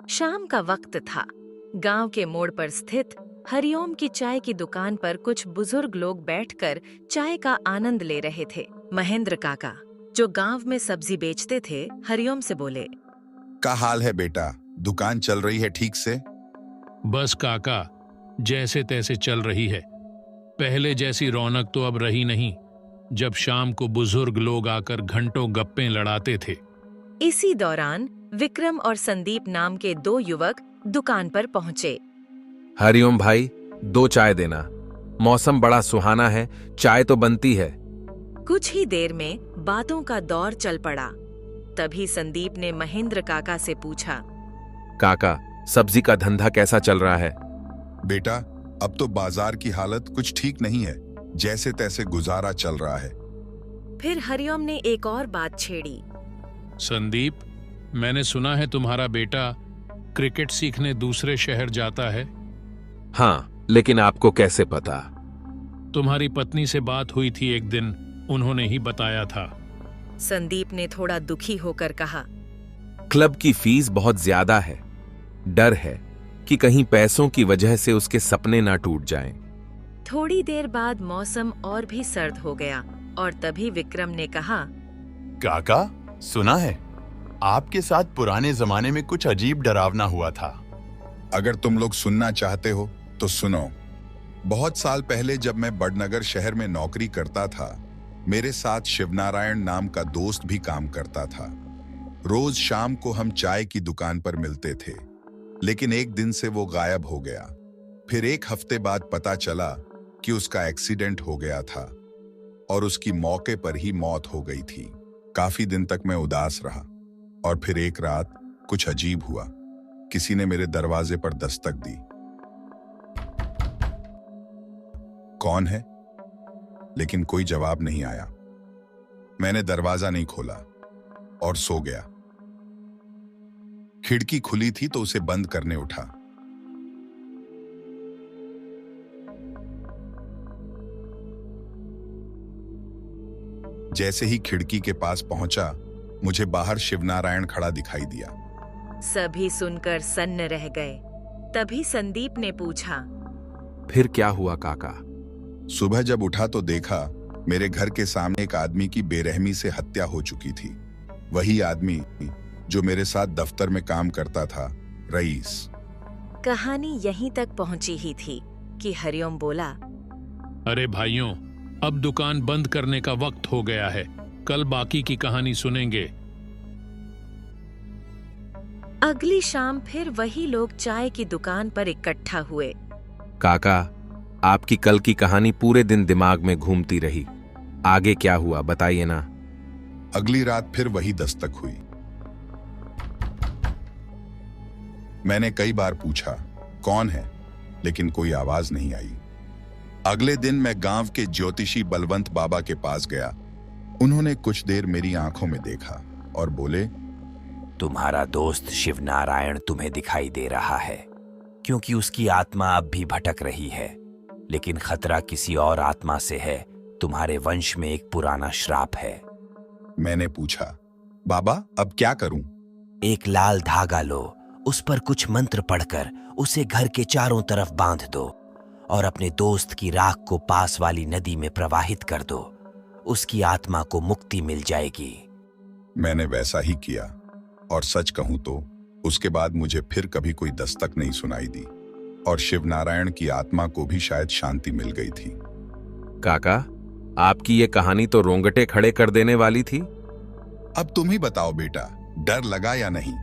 शाम का वक्त था। गांव के मोड़ पर स्थित हरिओम की चाय की दुकान पर कुछ बुजुर्ग लोग बैठकर चाय का आनंद ले रहे थे। महेंद्र काका, जो गांव में सब्जी बेचते थे, हरिओम से बोले। का हाल है बेटा, दुकान चल रही है ठीक से? बस काका, जैसे तैसे चल रही है। पहले जैसी रौनक तो अब रही नहीं, जब शाम को बुजुर्ग लोग आकर घंटों गप्पे लड़ाते थे। इसी दौरान विक्रम और संदीप नाम के दो युवक दुकान पर पहुंचे। हरिओम भाई, 2 चाय देना। मौसम बड़ा सुहाना है, चाय तो बनती है। कुछ ही देर में बातों का दौर चल पड़ा। तभी संदीप ने महेंद्र काका से पूछा, काका, सब्जी का धंधा कैसा चल रहा है? बेटा, अब तो बाजार की हालत कुछ ठीक नहीं है, जैसे तैसे गुजारा चल रहा है। फिर हरिओम ने एक और बात छेड़ी। संदीप, मैंने सुना है तुम्हारा बेटा क्रिकेट सीखने दूसरे शहर जाता है। हाँ, लेकिन आपको कैसे पता? तुम्हारी पत्नी से बात हुई थी एक दिन, उन्होंने ही बताया था। संदीप ने थोड़ा दुखी होकर कहा, क्लब की फीस बहुत ज्यादा है। डर है कि कहीं पैसों की वजह से उसके सपने ना टूट जाएं। थोड़ी देर बाद मौसम और भी सर्द हो गया और तभी विक्रम ने कहा, काका, सुना है आपके साथ पुराने जमाने में कुछ अजीब डरावना हुआ था। अगर तुम लोग सुनना चाहते हो तो सुनो। बहुत साल पहले जब मैं बड़नगर शहर में नौकरी करता था, मेरे साथ शिवनारायण नाम का दोस्त भी काम करता था। रोज शाम को हम चाय की दुकान पर मिलते थे, लेकिन एक दिन से वो गायब हो गया। फिर एक हफ्ते बाद पता चला कि उसका एक्सीडेंट हो गया था और उसकी मौके पर ही मौत हो गई थी। काफी दिन तक मैं उदास रहा और फिर एक रात कुछ अजीब हुआ। किसी ने मेरे दरवाजे पर दस्तक दी। कौन है? लेकिन कोई जवाब नहीं आया। मैंने दरवाजा नहीं खोला और सो गया। खिड़की खुली थी तो उसे बंद करने उठा। जैसे ही खिड़की के पास पहुंचा, मुझे बाहर शिवनारायण खड़ा दिखाई दिया। सभी सुनकर सन्न रह गए। तभी संदीप ने पूछा, फिर क्या हुआ काका? सुबह जब उठा तो देखा मेरे घर के सामने एक आदमी की बेरहमी से हत्या हो चुकी थी। वही आदमी जो मेरे साथ दफ्तर में काम करता था, रईस। कहानी यहीं तक पहुंची ही थी कि हरिओम बोला, अरे भाइयों, अब दुकान बंद करने का वक्त हो गया है। कल बाकी की कहानी सुनेंगे। अगली शाम फिर वही लोग चाय की दुकान पर इकट्ठा हुए। काका, आपकी कल की कहानी पूरे दिन दिमाग में घूमती रही। आगे क्या हुआ बताइए ना। अगली रात फिर वही दस्तक हुई। मैंने कई बार पूछा कौन है, लेकिन कोई आवाज नहीं आई। अगले दिन मैं गांव के ज्योतिषी बलवंत बाबा के पास गया। उन्होंने कुछ देर मेरी आंखों में देखा और बोले, तुम्हारा दोस्त शिवनारायण तुम्हें दिखाई दे रहा है, क्योंकि उसकी आत्मा अब भी भटक रही है। लेकिन खतरा किसी और आत्मा से है। तुम्हारे वंश में एक पुराना श्राप है। मैंने पूछा, बाबा अब क्या करूं? एक लाल धागा लो, उस पर कुछ मंत्र पढ़कर उसे घर के चारों तरफ बांध दो और अपने दोस्त की राख को पास वाली नदी में प्रवाहित कर दो। उसकी आत्मा को मुक्ति मिल जाएगी। मैंने वैसा ही किया और सच कहूं तो उसके बाद मुझे फिर कभी कोई दस्तक नहीं सुनाई दी और शिवनारायण की आत्मा को भी शायद शांति मिल गई थी। काका, आपकी ये कहानी तो रोंगटे खड़े कर देने वाली थी। अब तुम ही बताओ बेटा, डर लगा या नहीं?